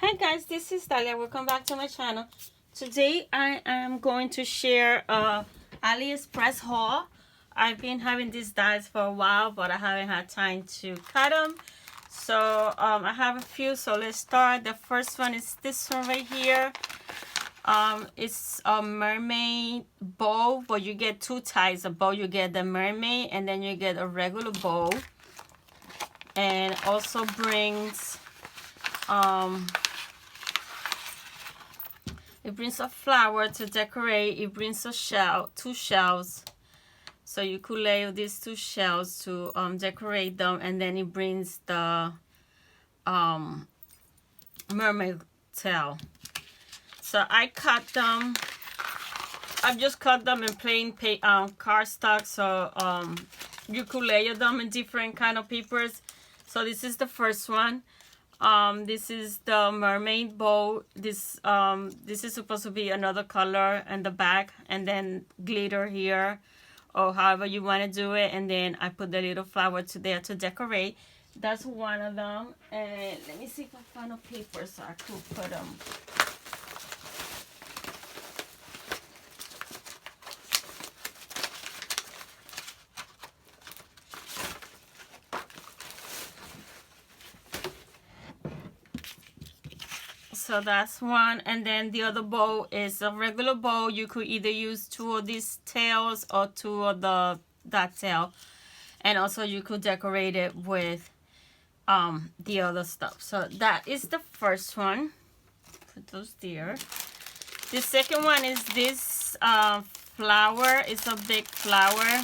Hi guys, this is Dalia. Welcome back to my channel. Today I am going to share AliExpress haul. I've been having these dies for a while, but I haven't had time to cut them. So I have a few, so let's start. The first one is this one right here. It's a mermaid bow, but you get two types of bow. You get the mermaid and then you get a regular bow. And also brings it brings a flower to decorate. It brings a shell, two shells, so you could lay these two shells to decorate them, and then it brings the mermaid tail. So I cut them. I've just cut them in plain cardstock, so you could layer them in different kind of papers. So this is the first one. This is the mermaid bow. This is supposed to be another color in the back, and then glitter here, or however you want to do it. And then I put the little flower to there to decorate. That's one of them. And let me see if I find a paper so I could put them. So that's one, and then the other bow is a regular bow. You could either use two of these tails or two of that tail, and also you could decorate it with the other stuff. So that is the first one. Put those there. The second one is this flower. It's a big flower.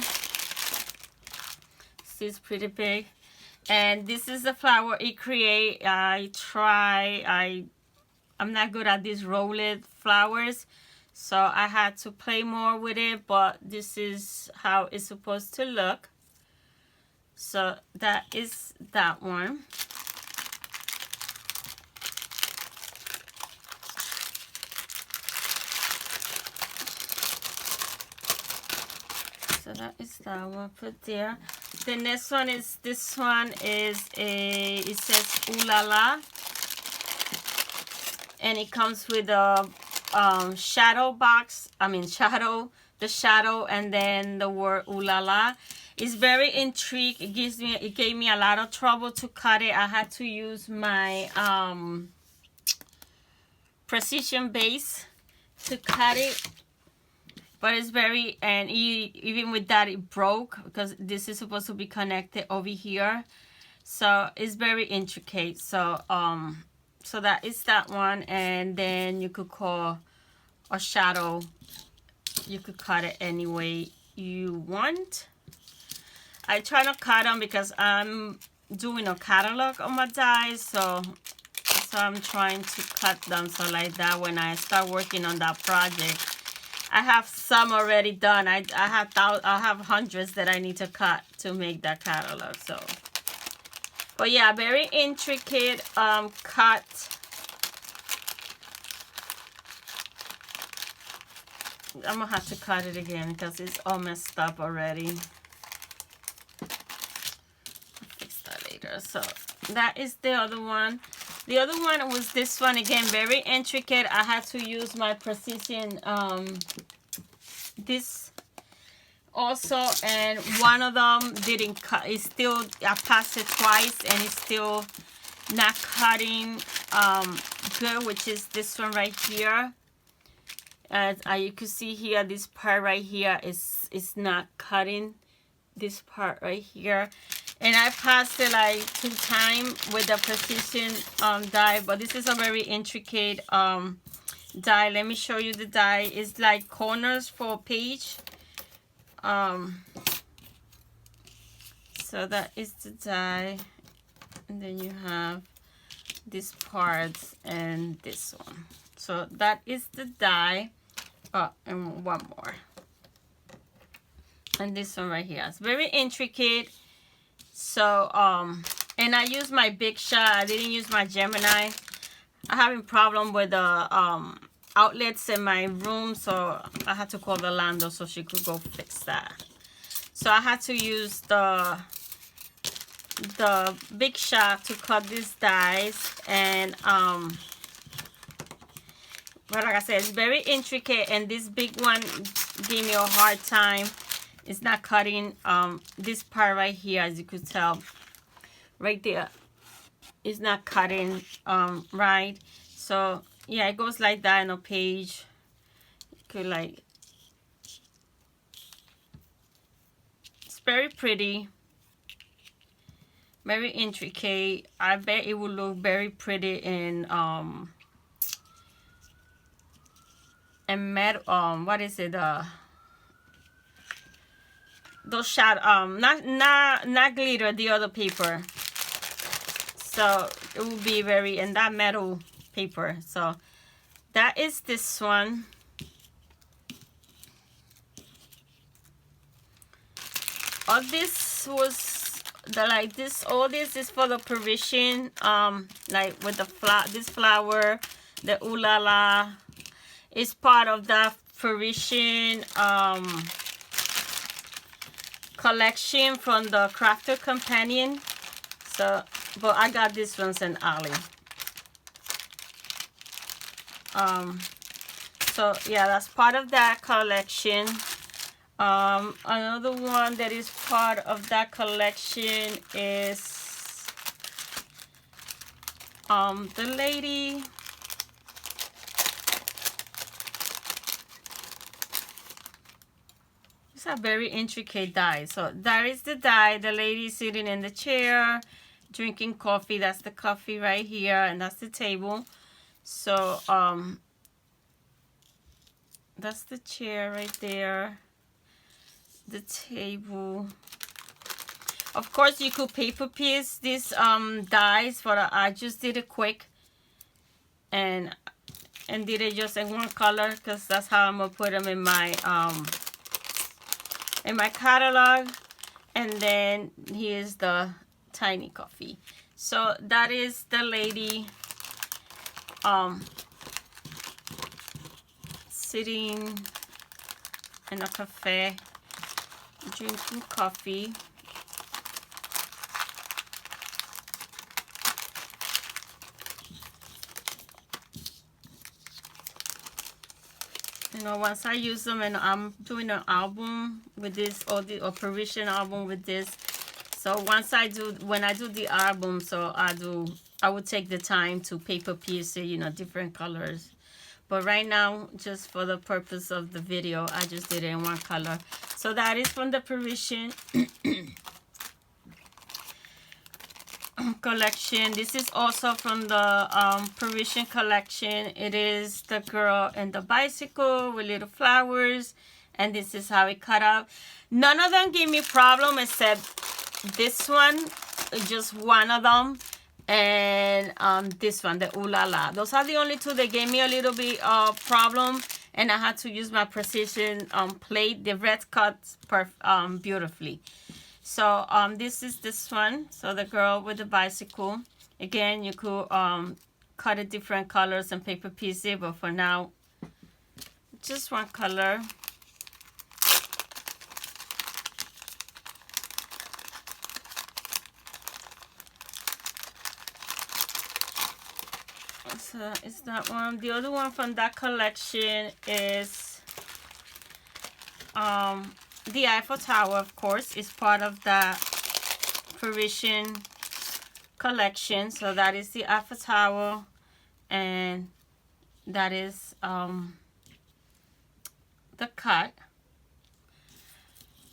See, it's pretty big, and this is the flower it create. I'm not good at these rolled flowers, so I had to play more with it, but this is how it's supposed to look. So that is that one. So that is that one put there. The next one is this one is it says Ooh La La. And it comes with a shadow box. The shadow, and then the word Ooh La La. It's very intrigued. It gave me a lot of trouble to cut it. I had to use my precision base to cut it. But it's very, and even with that it broke, because this is supposed to be connected over here. So it's very intricate. So that is that one, and then you could call a shadow. You could cut it any way you want. I try to cut them because I'm doing a catalog on my dies, so I'm trying to cut them so like that when I start working on that project. I have some already done. I have hundreds that I need to cut to make that catalog. So. But yeah, very intricate cut. I'm gonna have to cut it again because it's all messed up already. I'll fix that later. So that is the other one. The other one was this one again, very intricate. I had to use my precision this also, and one of them didn't cut. It's still, I passed it twice and it's still not cutting good, which is this one right here. As you can see here, this part right here is not cutting, this part right here. And I passed it like 2 times with the precision die, but this is a very intricate die. Let me show you the die. It's like corners for a page. So that is the die, and then you have this part and this one. So that is the die. Oh, and one more, and this one right here. It's very intricate. So and I use my Big Shot. I didn't use my Gemini. I'm having problem with the outlets in my room, so I had to call the Lando so she could go fix that. So I had to use the Big Shot to cut these dies, and But like I said, it's very intricate, and this big one gave me a hard time. It's not cutting this part right here, as you could tell. Right there. It's not cutting right. So yeah, it goes like that on a page. You could like, it's very pretty. Very intricate. I bet it would look very pretty in metal, what is it, those not glitter, the other paper. So it will be very in that metal paper. So that is this one. All this was the like this. All this is for the Parisian, like with the this flower, the Ooh La La, is part of the Parisian collection from the Crafter Companion. So, but I got this one in Ali. So yeah, that's part of that collection. Another one that is part of that collection is the lady. It's a very intricate die. So that is the die. The lady sitting in the chair, drinking coffee. That's the coffee right here, and that's the table. So that's the chair right there. The table. Of course, you could paper piece these dies, but I just did it quick and did it just in one color because that's how I'm gonna put them in my catalog. And then here's the tiny coffee. So that is the lady sitting in a cafe drinking coffee. You know, once I use them, and I'm doing an album with this, or a Parisian album with this. So once when I do the album, so I would take the time to paper piece it, you know, different colors. But right now, just for the purpose of the video, I just did it in one color. So that is from the Parisian collection. This is also from the Parisian collection. It is the girl and the bicycle with little flowers. And this is how it cut out. None of them gave me problem except this one. Just one of them. And this one, the Ooh La La. Those are the only two that gave me a little bit of problem. And I had to use my precision plate. The red cuts beautifully. So this is this one. So the girl with the bicycle. Again, you could cut it different colors and paper piece it. But for now, just one color. So it's that one. The other one from that collection is the Eiffel Tower, of course, is part of the Parisian collection. So that is the Eiffel Tower, and that is the cut.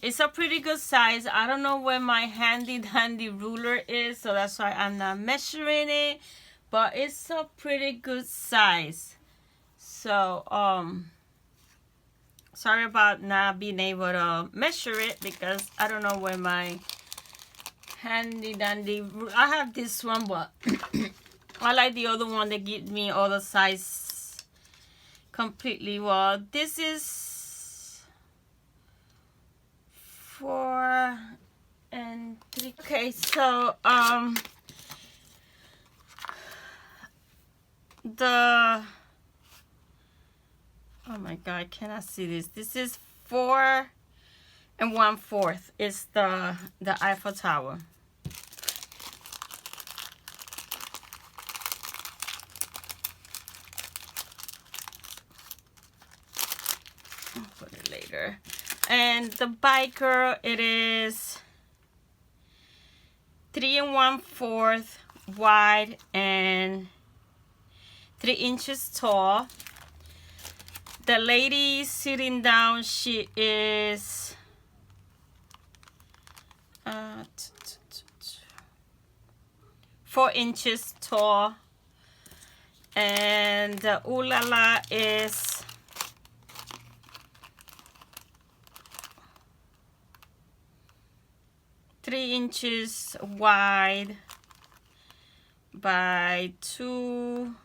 It's a pretty good size. I don't know where my handy dandy ruler is, so that's why I'm not measuring it. But it's a pretty good size. So, sorry about not being able to measure it because I don't know where my handy dandy... I have this one, but I like the other one that gives me all the size completely. Well, this is 4 and 3. Okay, so, oh my god, I cannot see this. This is 4 1/4 is the Eiffel Tower. I'll put it later. And the biker, it is 3 1/4 wide and 3 inches tall. The lady sitting down, she is 4 inches tall, and the Ooh La La is 3 inches wide by 2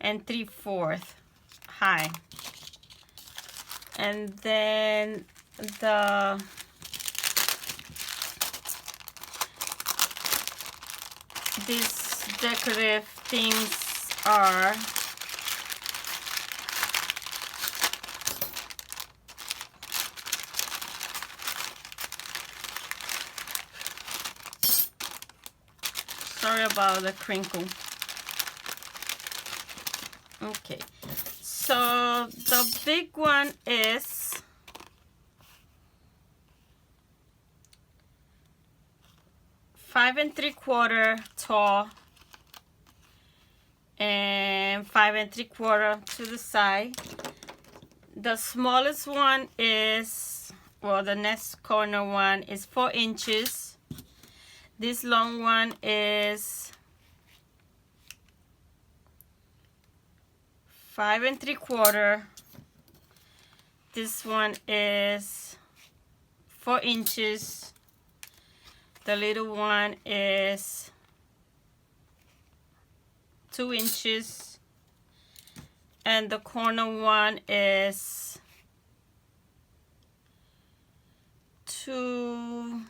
3/4 high. And then these decorative things are sorry about the crinkle. Okay, so the big one is 5 3/4 tall and 5 3/4 to the side. The smallest one is, well, the next corner one is 4 inches. This long one is 5 3/4. This one is 4 inches. The little one is 2 inches. And the corner one is 2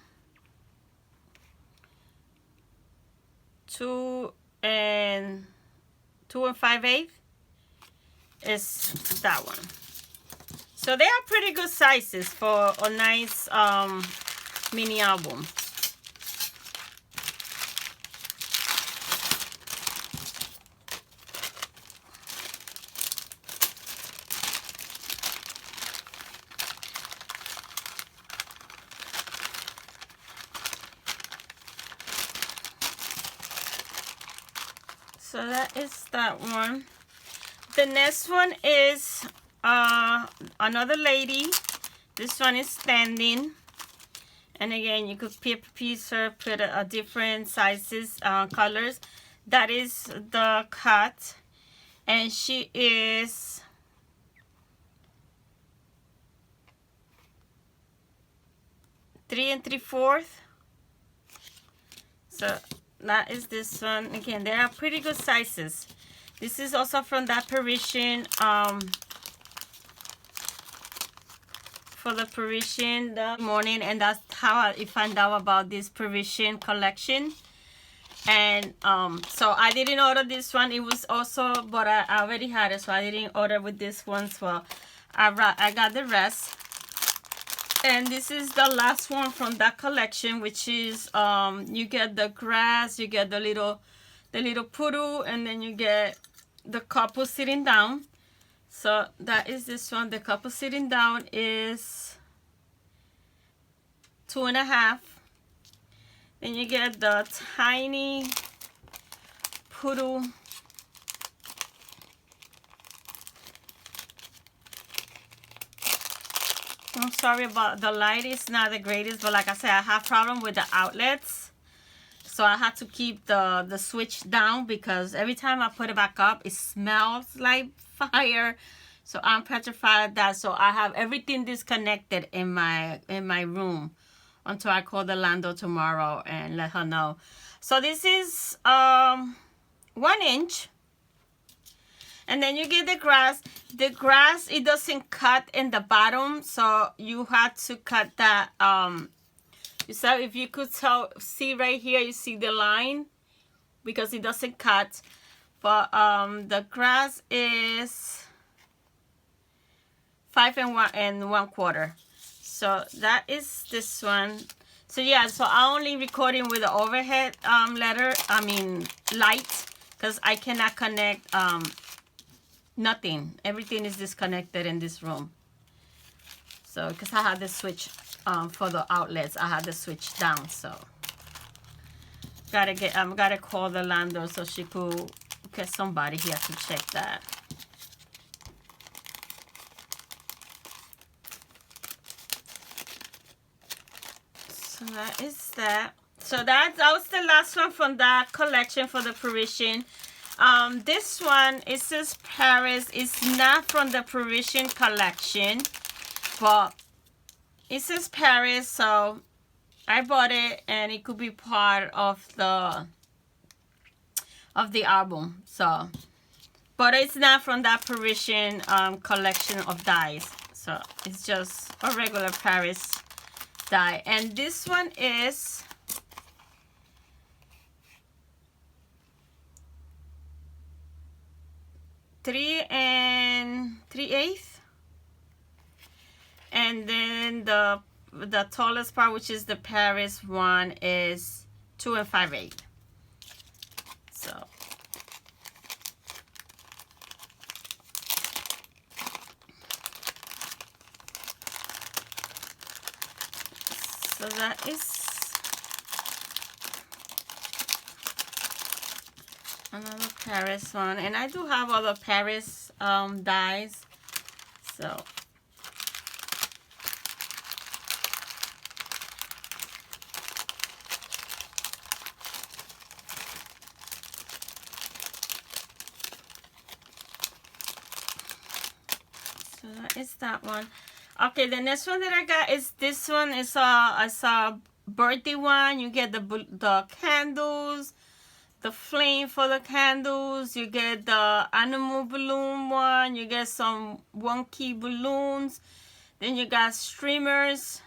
and 5/8 is that one. So they are pretty good sizes for a nice mini album. So that is that one. The next one is another lady. This one is standing. And again, you could piece her, put a different sizes, colors. That is the cut. And she is 3 3/4. So that is this one. Again, they are pretty good sizes. This is also from that Parisian, for the Parisian the morning, and that's how I found out about this Parisian collection. And so I didn't order this one. It was also, but I already had it, so I didn't order with this one. So I got the rest. And this is the last one from that collection, which is you get the grass, you get the little poodle, and then you get the couple sitting down. So that is this one. The couple sitting down is 2.5. Then you get the tiny poodle. I'm sorry about the light, is not the greatest, but like I said, I have problem with the outlets, so I had to keep the switch down because every time I put it back up, it smells like fire. So I'm petrified of that. So I have everything disconnected in my room until I call the Lando tomorrow and let her know. So this is 1 inch. And then you get the grass. The grass, it doesn't cut in the bottom, so you have to cut that. So if you could see right here, you see the line because it doesn't cut. But the grass is 5 1/4. So that is this one. So yeah, so I'm only recording with the overhead light, because I cannot connect nothing. Everything is disconnected in this room. So because I had the switch for the outlets, I had the switch down. So gotta call the landlord so she could get somebody here to check that. So that is that. So that was the last one from that collection for the Parisian. This one, it says Paris. It's not from the Parisian collection, but it says Paris, so I bought it, and it could be part of the album. So, but it's not from that Parisian collection of dies. So it's just a regular Paris die. And this one is 3 3/8, and then the tallest part, which is the Paris one, is 2 5/8. So that is another Paris one, and I do have other Paris dies. So that is that one. Okay, the next one that I got is this one. It's a birthday one. You get the candles, the flame for the candles. You get the animal balloon one. You get some wonky balloons. Then you got streamers.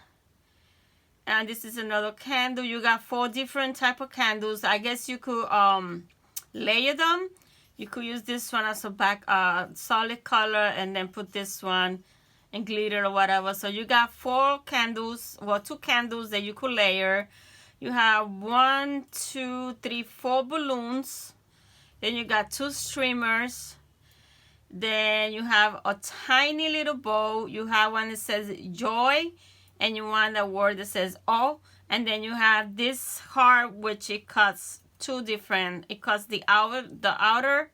And this is another candle. You got 4 different type of candles. I guess you could layer them. You could use this one as a back solid color, and then put this one and glitter or whatever. So you got 4 candles, well, 2 candles that you could layer. You have 1, 2, 3, 4 balloons. Then you got 2 streamers. Then you have a tiny little bow. You have one that says joy, and you want a word that says oh. And then you have this heart, which it cuts 2 different. It cuts the outer,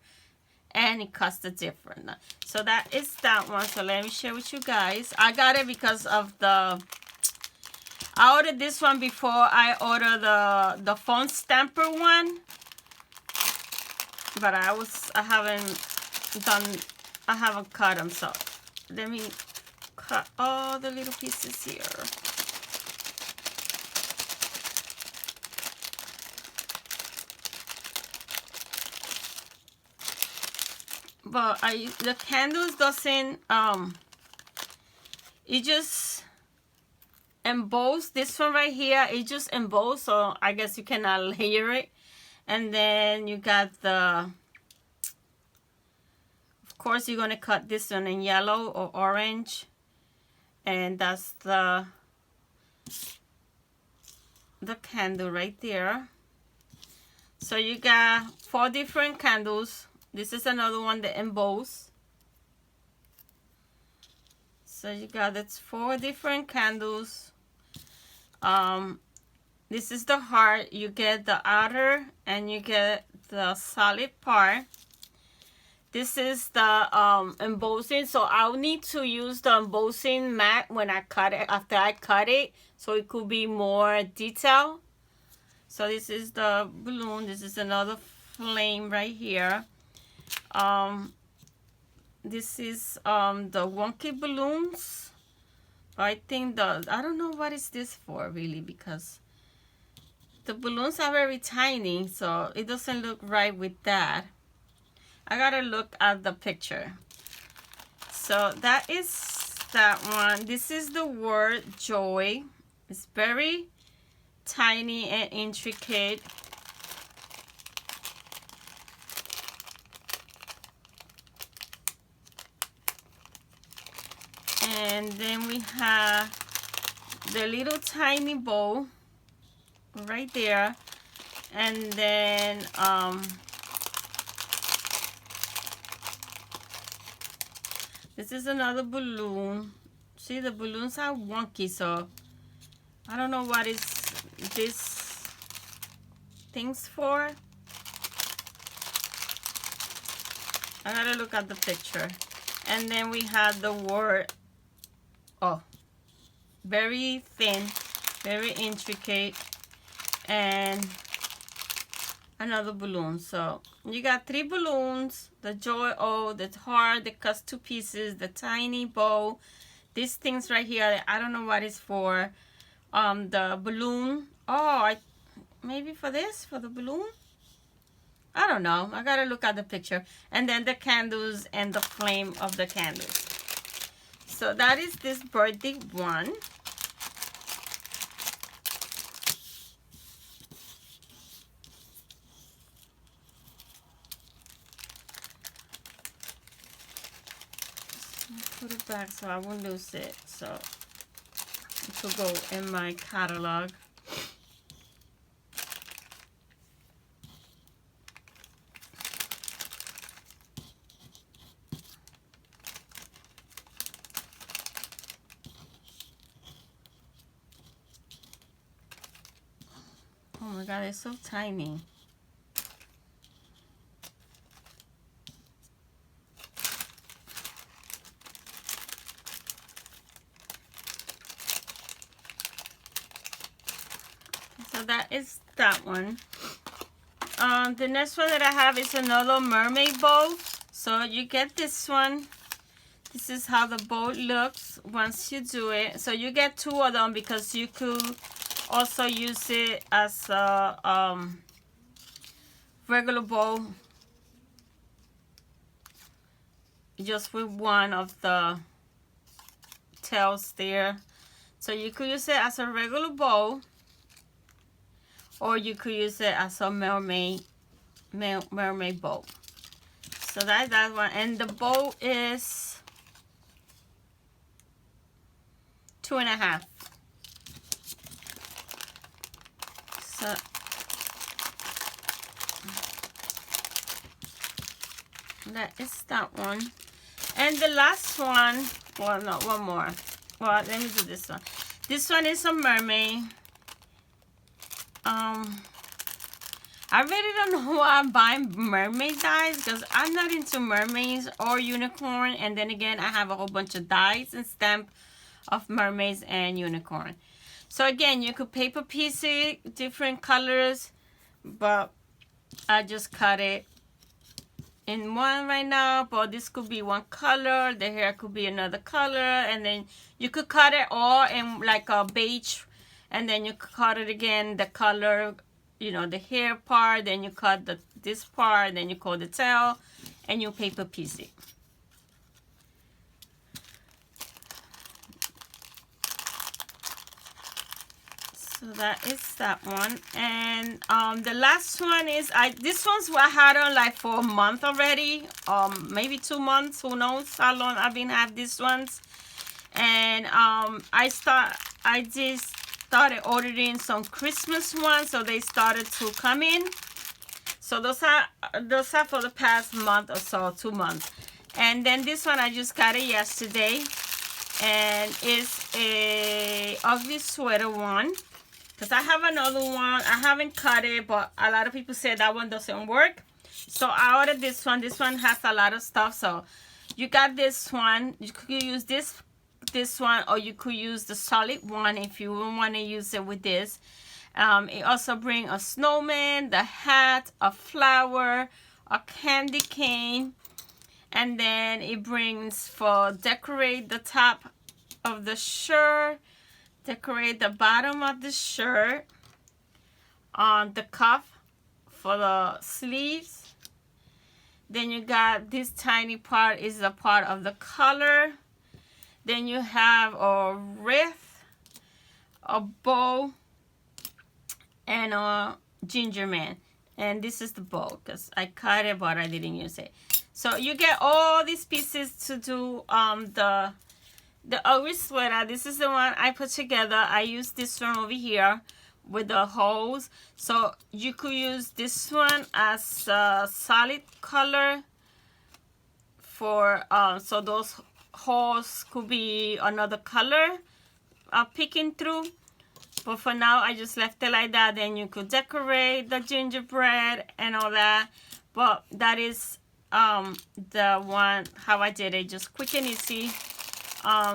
and it cuts the different. So that is that one. So let me share with you guys. I got it because of I ordered this one before I ordered the phone stamper one, but I haven't cut them. So let me cut all the little pieces here. But the candles doesn't it just emboss. This one right here, it just emboss, so I guess you cannot layer it. And then you got of course you're gonna cut this one in yellow or orange, and that's the candle right there. So you got 4 different candles. This is another one that emboss. So you got 4 different candles. This is the heart. You get the outer, and you get the solid part. This is the embossing. So I'll need to use the embossing mat when I cut it, after I cut it, so it could be more detailed. So this is the balloon. This is another flame right here. This is the wonky balloons. I think I don't know what is this for really, because the balloons are very tiny, so it doesn't look right with that. I gotta look at the picture. So that is that one. This is the word joy. It's very tiny and intricate. And then we have the little tiny bow right there. And then This is another balloon. See, the balloons are wonky, so I don't know what is this things for. I gotta look at the picture. And then we have the word, oh, very thin, very intricate, and another balloon. So you got 3 balloons, the Joy O, the heart that cuts 2 pieces, the tiny bow, these things right here, I don't know what it's for. The balloon, oh, maybe for this, for the balloon, I don't know, I gotta look at the picture. And then the candles and the flame of the candles. So that is this birthday one. Put it back so I won't lose it. So it could go in my catalog. Oh my God, it's so tiny. So that is that one. The next one that I have is another mermaid bow. So you get this one. This is how the bow looks once you do it. So you get 2 of them because you could also use it as a regular bow, just with one of the tails there. So you could use it as a regular bow, or you could use it as a mermaid bow. So that's that one. And the bow is 2.5. So that is that one. And the last one, well, no, one more. Well, let me do this one. This one is a mermaid. I really don't know why I'm buying mermaid dies, because I'm not into mermaids or unicorn. And then again, I have a whole bunch of dies and stamp of mermaids and unicorn. So again, you could paper piece it, different colors, but I just cut it in one right now. But this could be one color, the hair could be another color, and then you could cut it all in like a beige, and then you cut it again, the color, you know, the hair part, then you cut this part, then you cut the tail, and you paper piece it. So that is that one. And the last one is, this one's what I had on like for a month already, maybe 2 months, who knows how long I've been have these ones. And I just started ordering some Christmas ones, so they started to come in. So those are for the past month or so, 2 months. And then this one, I just got it yesterday, and it's a ugly sweater one. Because I have another one, I haven't cut it, but a lot of people say that one doesn't work. So I ordered this one. This one has a lot of stuff. So you got this one. You could use this one, or you could use the solid one if you want to use it with this. It also brings a snowman, the hat, a flower, a candy cane, and then it brings for decorate the top of the shirt, decorate the bottom of the shirt, on the cuff for the sleeves. Then you got this tiny part is a part of the collar. Then you have a wreath, a bow, and a ginger man. And this is the bow because I cut it but I didn't use it. So you get all these pieces to do the ugly sweater. This is the one I put together. I use this one over here with the holes. So you could use this one as a solid color for so those holes could be another color peeking through. But for now, I just left it like that. Then you could decorate the gingerbread and all that. But that is the one, how I did it, just quick and easy.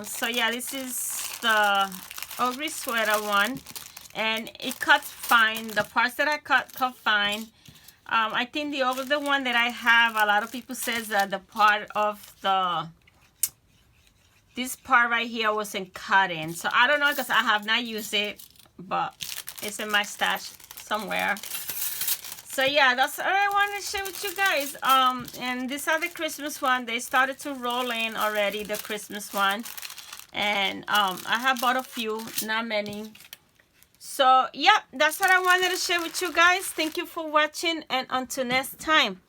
So yeah, this is the ugly sweater one. And it cuts fine. The parts that I cut fine. I think the other one that I have, a lot of people says that the part of this part right here wasn't cut in. So I don't know, because I have not used it, but it's in my stash somewhere. So yeah, that's all I wanted to share with you guys. And these are the Christmas one. They started to roll in already, the Christmas one. And I have bought a few, not many. So yeah, that's what I wanted to share with you guys. Thank you for watching, and until next time.